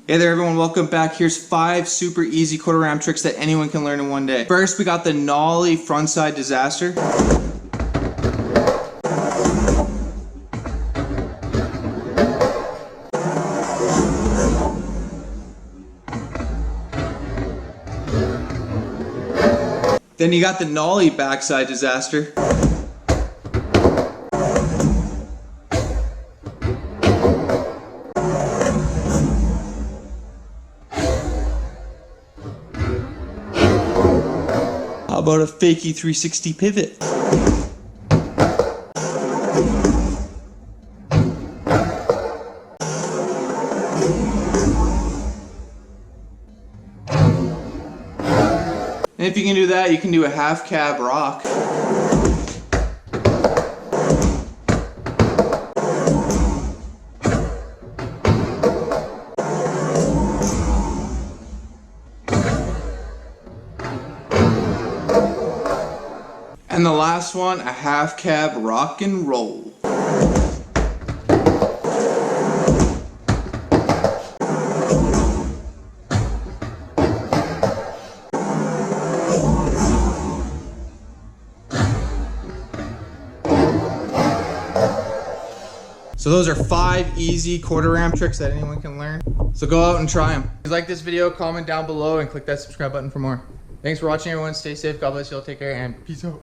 Hey there everyone, welcome back. Here's 5 super easy quarter ramp tricks that anyone can learn in one day. First, we got the nollie frontside disaster. Then you got the nollie backside disaster. How about a fakey 360 pivot? And if you can do that, you can do a half cab rock. And the last one, a half cab rock and roll. So those are 5 easy quarter ramp tricks that anyone can learn. So go out and try them. If you like this video, comment down below and click that subscribe button for more. Thanks for watching everyone. Stay safe. God bless you all. Take care and peace out.